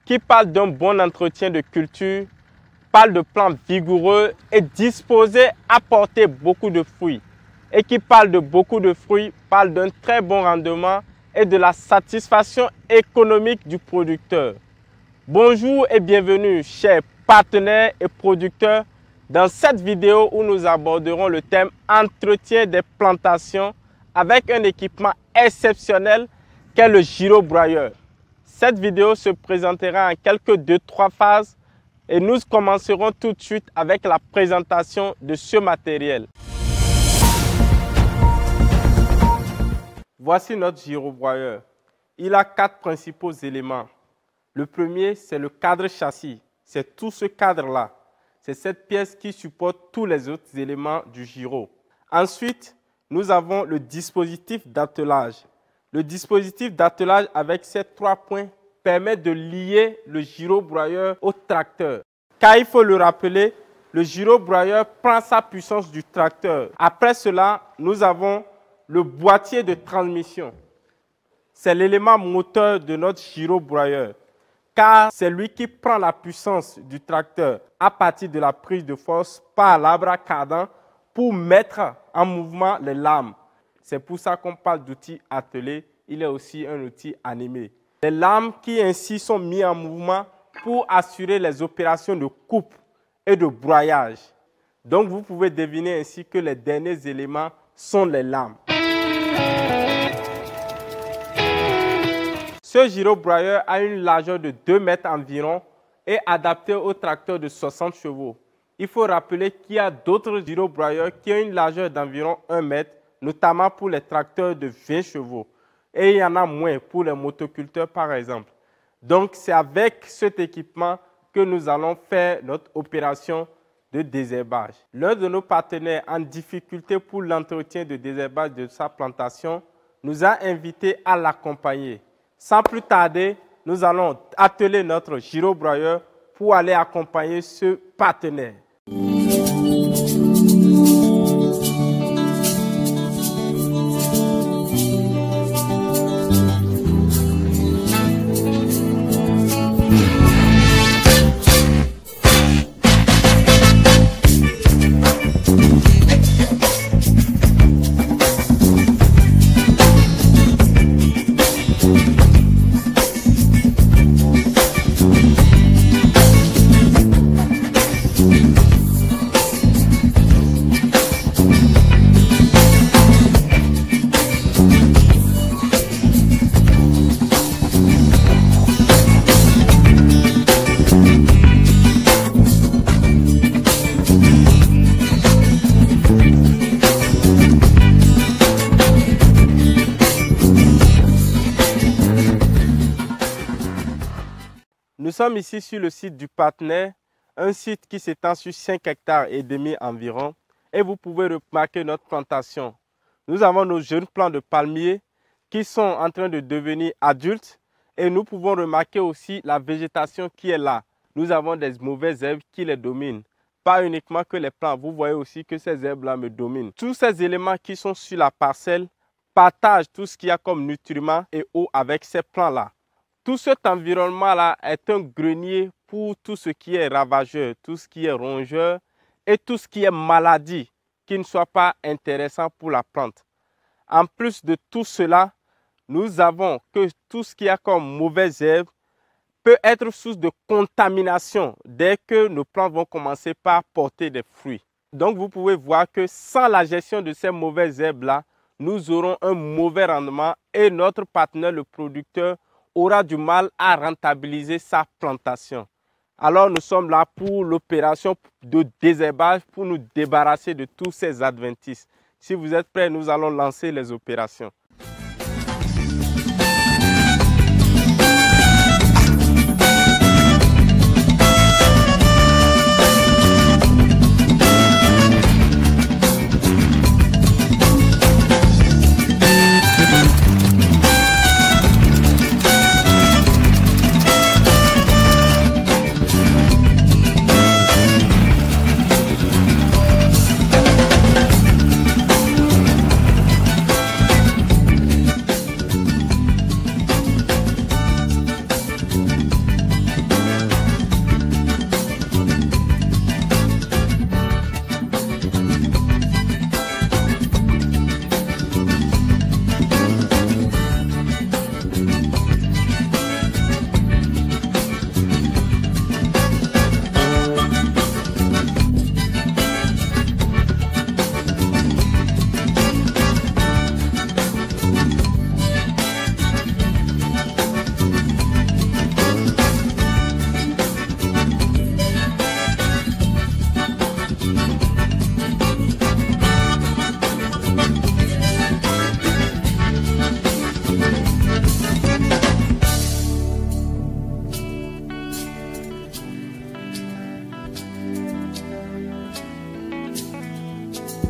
qui parle d'un bon entretien de culture, parle de plants vigoureux et disposés à porter beaucoup de fruits. Et qui parle de beaucoup de fruits, parle d'un très bon rendement et de la satisfaction économique du producteur. Bonjour et bienvenue, chers partenaires et producteurs, dans cette vidéo où nous aborderons le thème entretien des plantations avec un équipement exceptionnel qu'est le gyrobroyeur. Cette vidéo se présentera en quelques 2-3 phases et nous commencerons tout de suite avec la présentation de ce matériel. Voici notre gyrobroyeur. Il a 4 principaux éléments. Le premier, c'est le cadre châssis. C'est tout ce cadre-là. C'est cette pièce qui supporte tous les autres éléments du gyro. Ensuite, nous avons le dispositif d'attelage. Le dispositif d'attelage avec ces 3 points permet de lier le gyrobroyeur au tracteur. Car il faut le rappeler, le gyrobroyeur prend sa puissance du tracteur. Après cela, nous avons le boîtier de transmission. C'est l'élément moteur de notre gyrobroyeur, car c'est lui qui prend la puissance du tracteur à partir de la prise de force par l'arbre cardan pour mettre en mouvement les lames. C'est pour ça qu'on parle d'outil attelé. Il est aussi un outil animé. Les lames qui ainsi sont mises en mouvement pour assurer les opérations de coupe et de broyage. Donc vous pouvez deviner ainsi que les derniers éléments sont les lames. Ce gyrobroyeur a une largeur de 2 mètres environ et adapté au tracteur de 60 chevaux. Il faut rappeler qu'il y a d'autres gyrobroyeurs qui ont une largeur d'environ 1 mètre, notamment pour les tracteurs de 20 chevaux. Et il y en a moins pour les motoculteurs par exemple. Donc c'est avec cet équipement que nous allons faire notre opération de désherbage. L'un de nos partenaires en difficulté pour l'entretien de désherbage de sa plantation nous a invités à l'accompagner. Sans plus tarder, nous allons atteler notre gyrobroyeur pour aller accompagner ce partenaire. Nous sommes ici sur le site du partenaire, un site qui s'étend sur 5 hectares et demi environ. Et vous pouvez remarquer notre plantation. Nous avons nos jeunes plants de palmiers qui sont en train de devenir adultes. Et nous pouvons remarquer aussi la végétation qui est là. Nous avons des mauvaises herbes qui les dominent. Pas uniquement que les plants, vous voyez aussi que ces herbes-là me dominent. Tous ces éléments qui sont sur la parcelle partagent tout ce qu'il y a comme nutriments et eau avec ces plants-là. Tout cet environnement-là est un grenier pour tout ce qui est ravageur, tout ce qui est rongeur et tout ce qui est maladie qui ne soit pas intéressant pour la plante. En plus de tout cela, nous avons que tout ce qui a comme mauvaises herbes peut être source de contamination dès que nos plantes vont commencer par porter des fruits. Donc vous pouvez voir que sans la gestion de ces mauvaises herbes-là, nous aurons un mauvais rendement et notre partenaire, le producteur, aura du mal à rentabiliser sa plantation. Alors nous sommes là pour l'opération de désherbage pour nous débarrasser de tous ces adventices. Si vous êtes prêts, nous allons lancer les opérations.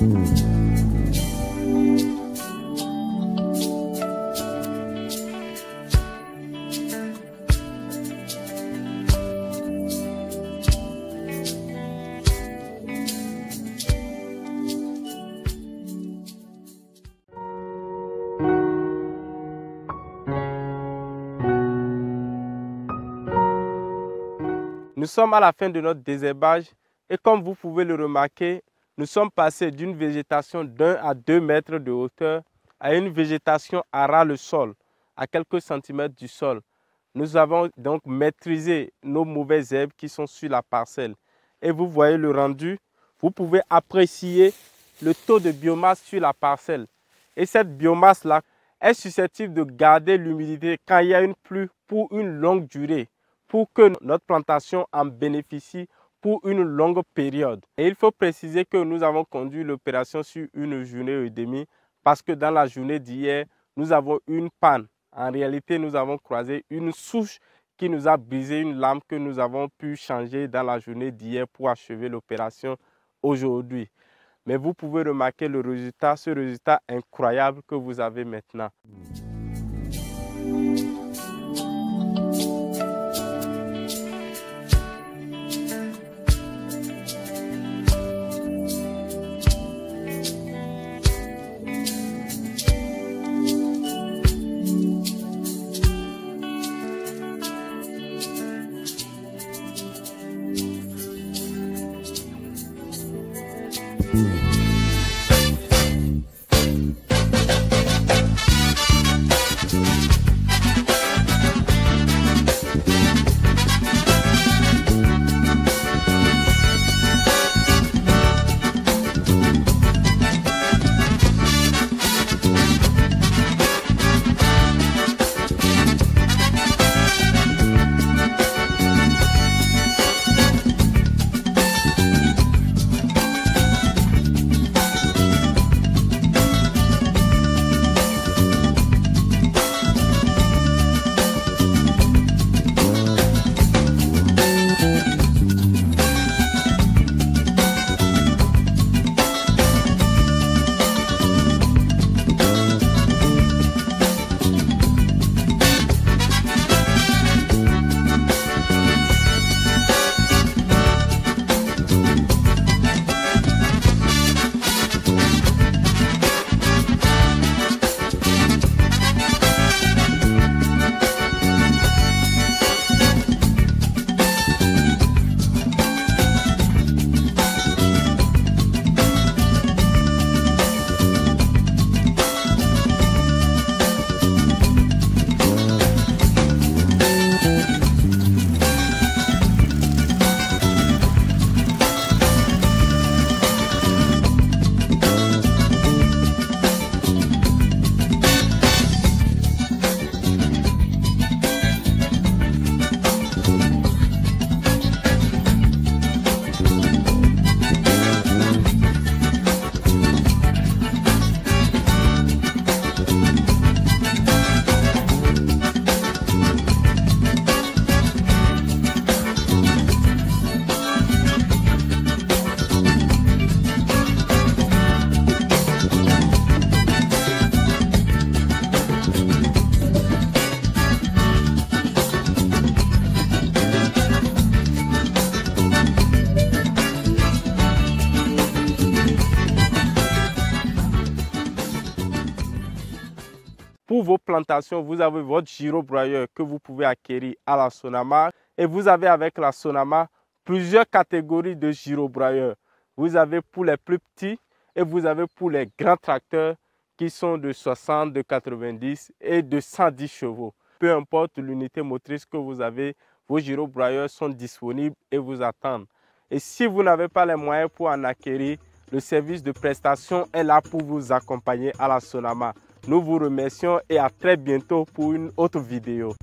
Nous sommes à la fin de notre désherbage et comme vous pouvez le remarquer, nous sommes passés d'une végétation d'1 à 2 mètres de hauteur à une végétation à ras le sol, à quelques centimètres du sol. Nous avons donc maîtrisé nos mauvaises herbes qui sont sur la parcelle. Et vous voyez le rendu, vous pouvez apprécier le taux de biomasse sur la parcelle. Et cette biomasse-là est susceptible de garder l'humidité quand il y a une pluie pour une longue durée, pour que notre plantation en bénéficie pour une longue période. Et il faut préciser que nous avons conduit l'opération sur une journée et demie parce que dans la journée d'hier, nous avons eu une panne. En réalité, nous avons croisé une souche qui nous a brisé une lame que nous avons pu changer dans la journée d'hier pour achever l'opération aujourd'hui. Mais vous pouvez remarquer le résultat, ce résultat incroyable que vous avez maintenant. Pour vos plantations, vous avez votre gyrobroyeur que vous pouvez acquérir à la Sonamar. Et vous avez avec la Sonamar plusieurs catégories de gyrobroyeurs. Vous avez pour les plus petits et vous avez pour les grands tracteurs qui sont de 60, de 90 et de 110 chevaux. Peu importe l'unité motrice que vous avez, vos gyrobroyeurs sont disponibles et vous attendent. Et si vous n'avez pas les moyens pour en acquérir, le service de prestation est là pour vous accompagner à la Sonamar. Nous vous remercions et à très bientôt pour une autre vidéo.